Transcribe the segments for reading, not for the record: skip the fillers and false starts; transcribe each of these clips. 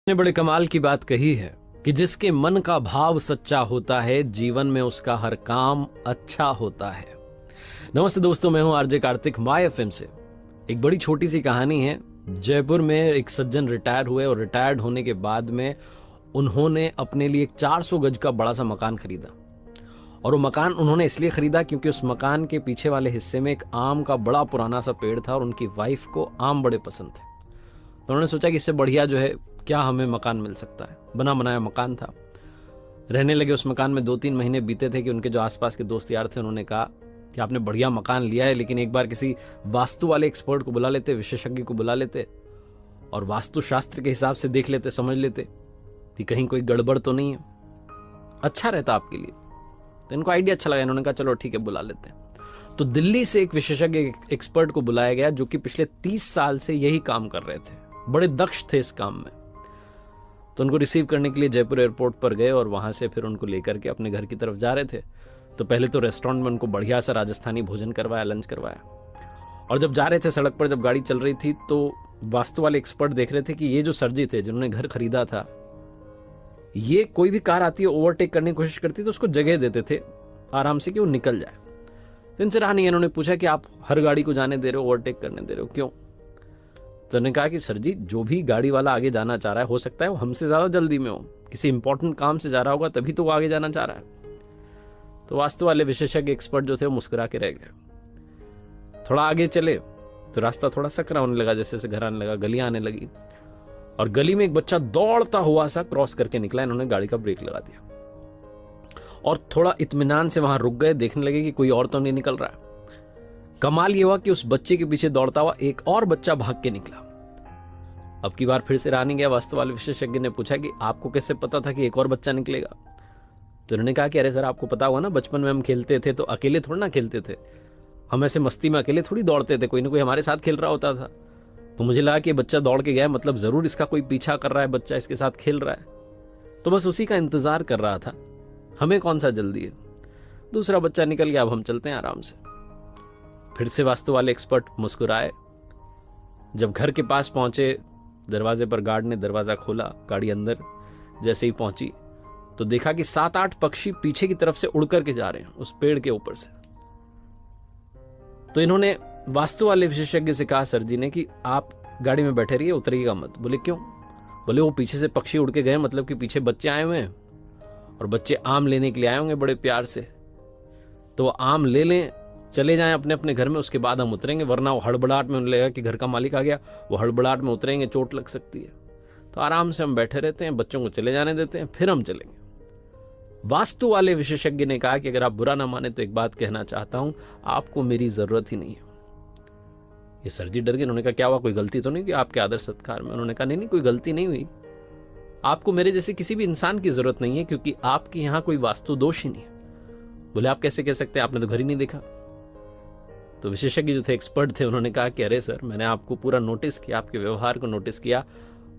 ने बड़े कमाल की बात कही है कि जिसके मन का भाव सच्चा होता है जीवन में उसका हर काम अच्छा होता है। नमस्ते दोस्तों, मैं हूं आरजे कार्तिक माय एफएम से। एक बड़ी छोटी सी कहानी है। जयपुर में एक सज्जन रिटायर हुए और रिटायर्ड होने के बाद में उन्होंने अपने लिए एक 400 गज का बड़ा सा मकान खरीदा। और वो मकान उन्होंने इसलिए खरीदा क्योंकि उस मकान के पीछे वाले हिस्से में एक आम का बड़ा पुराना सा पेड़ था और उनकी वाइफ को आम बड़े पसंद थे। तो उन्होंने सोचा कि इससे बढ़िया जो है क्या हमें मकान मिल सकता है। बना बनाया मकान था। रहने लगे उस मकान में। 2-3 महीने बीते थे कि उनके जो आसपास के दोस्त यार थे उन्होंने कहा कि आपने बढ़िया मकान लिया है, लेकिन एक बार किसी वास्तु वाले एक्सपर्ट को बुला लेते, विशेषज्ञ को बुला लेते और वास्तु शास्त्र के हिसाब से देख लेते, समझ लेते कि कहीं कोई गड़बड़ तो नहीं है, अच्छा रहता आपके लिए। तो इनको आइडिया अच्छा लगा। इन्होंने कहा चलो ठीक है, बुला लेते हैं। तो दिल्ली से एक विशेषज्ञ एक्सपर्ट को बुलाया गया जो कि पिछले 30 साल से यही काम कर रहे थे, बड़े दक्ष थे इस काम में। तो उनको रिसीव करने के लिए जयपुर एयरपोर्ट पर गए और वहां से फिर उनको लेकर के अपने घर की तरफ जा रहे थे। तो पहले तो रेस्टोरेंट में उनको बढ़िया सा राजस्थानी भोजन करवाया, लंच करवाया। और जब जा रहे थे सड़क पर, जब गाड़ी चल रही थी, तो वास्तु वाले एक्सपर्ट देख रहे थे कि ये जो सर जी थे जिन्होंने घर खरीदा था, ये कोई भी कार आती है ओवरटेक करने की कोशिश करती तो उसको जगह देते थे आराम से कि वो निकल जाए। तो इनसे रहा नहीं। इन्होंने पूछा कि आप हर गाड़ी को जाने दे रहे हो, ओवरटेक करने दे रहे हो, क्यों? तो उन्होंने कहा कि सर जी, जो भी गाड़ी वाला आगे जाना चाह रहा है, हो सकता है वो हमसे ज्यादा जल्दी में हो, किसी इंपॉर्टेंट काम से जा रहा होगा, तभी तो वो आगे जाना चाह रहा है। तो वास्तु वाले विशेषज्ञ एक्सपर्ट जो थे वो मुस्कुरा के रह गए। थोड़ा आगे चले तो रास्ता थोड़ा सकरा होने लगा, जैसे जैसे घर आने लगा, गलियां आने लगी और गली में एक बच्चा दौड़ता हुआ सा क्रॉस करके निकला। इन्होंने गाड़ी का ब्रेक लगा दिया और थोड़ा इत्मीनान से वहां रुक गए, देखने लगे कि कोई और तो नहीं निकल रहा है। कमाल ये हुआ कि उस बच्चे के पीछे दौड़ता हुआ एक और बच्चा भाग के निकला। अब की बार फिर से रहा नहीं गया। वास्तु वाले विशेषज्ञ ने पूछा कि आपको कैसे पता था कि एक और बच्चा निकलेगा? तो उन्होंने कहा कि अरे सर, आपको पता हुआ ना, बचपन में हम खेलते थे तो अकेले थोड़ा ना खेलते थे, हम ऐसे मस्ती में अकेले थोड़ी दौड़ते थे, कोई ना कोई हमारे साथ खेल रहा होता था। तो मुझे लगा कि ये बच्चा दौड़ के गया, मतलब जरूर इसका कोई पीछा कर रहा है, बच्चा इसके साथ खेल रहा है, तो बस उसी का इंतजार कर रहा था, हमें कौन सा जल्दी है। दूसरा बच्चा निकल गया, अब हम चलते हैं आराम से। फिर से वास्तु वाले एक्सपर्ट मुस्कुराए। जब घर के पास पहुंचे, दरवाजे पर गार्ड ने दरवाजा खोला, गाड़ी अंदर जैसे ही पहुंची तो देखा कि 7-8 पक्षी पीछे की तरफ से उड़ करके जा रहे हैं उस पेड़ के ऊपर से। तो इन्होंने वास्तु वाले विशेषज्ञ से कहा, सर जी ने, कि आप गाड़ी में बैठे रहिए, उतरिएगा मत। बोले क्यों? बोले वो पीछे से पक्षी उड़ के गए, मतलब कि पीछे बच्चे आए हुए हैं और बच्चे आम लेने के लिए आए होंगे बड़े प्यार से, तो वो आम ले लें, चले जाएं अपने अपने घर में, उसके बाद हम उतरेंगे, वरना वो हड़बड़ाहट में उन्हें लगेगा कि घर का मालिक आ गया, वो हड़बड़ाहट में उतरेंगे, चोट लग सकती है। तो आराम से हम बैठे रहते हैं, बच्चों को चले जाने देते हैं, फिर हम चलेंगे। वास्तु वाले विशेषज्ञ ने कहा कि अगर आप बुरा ना माने तो एक बात कहना चाहता हूं, आपको मेरी जरूरत ही नहीं है। ये सर जी डर गए। उन्होंने कहा क्या हुआ, कोई गलती तो नहीं की आपके आदर सत्कार में? उन्होंने कहा नहीं, कोई गलती नहीं हुई। आपको मेरे जैसे किसी भी इंसान की जरूरत नहीं है, क्योंकि आपके यहां कोई वास्तु दोष ही नहीं है। बोले आप कैसे कह सकते हैं, आपने तो घर ही नहीं देखा। तो विशेषज्ञ जो थे, एक्सपर्ट थे, उन्होंने कहा कि अरे सर, मैंने आपको पूरा नोटिस किया, आपके व्यवहार को नोटिस किया।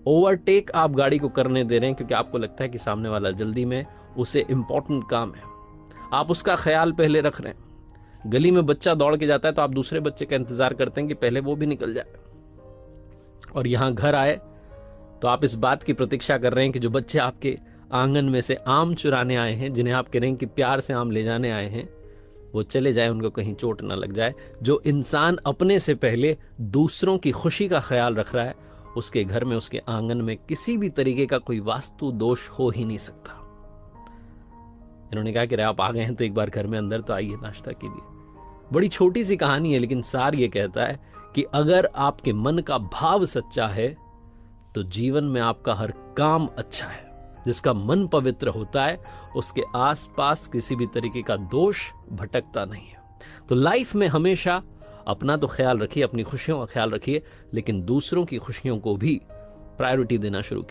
ओवरटेक आप गाड़ी को करने दे रहे हैं क्योंकि आपको लगता है कि सामने वाला जल्दी में, उसे इंपॉर्टेंट काम है, आप उसका ख्याल पहले रख रहे हैं। गली में बच्चा दौड़ के जाता है तो आप दूसरे बच्चे का इंतजार करते हैं कि पहले वो भी निकल जाए। और यहां घर आए तो आप इस बात की प्रतीक्षा कर रहे हैं कि जो बच्चे आपके आंगन में से आम चुराने आए हैं, जिन्हें आप कह रहे हैं कि प्यार से आम ले जाने आए हैं, वो चले जाए, उनको कहीं चोट ना लग जाए। जो इंसान अपने से पहले दूसरों की खुशी का ख्याल रख रहा है, उसके घर में, उसके आंगन में किसी भी तरीके का कोई वास्तु दोष हो ही नहीं सकता। इन्होंने कहा कि आप आ गए हैं तो एक बार घर में अंदर तो आइए, नाश्ता कीजिए। बड़ी छोटी सी कहानी है, लेकिन सार ये कहता है कि अगर आपके मन का भाव सच्चा है तो जीवन में आपका हर काम अच्छा है। जिसका मन पवित्र होता है उसके आसपास किसी भी तरीके का दोष भटकता नहीं है। तो लाइफ में हमेशा अपना तो ख्याल रखिए, अपनी खुशियों का ख्याल रखिए, लेकिन दूसरों की खुशियों को भी प्रायोरिटी देना शुरू कीजिए।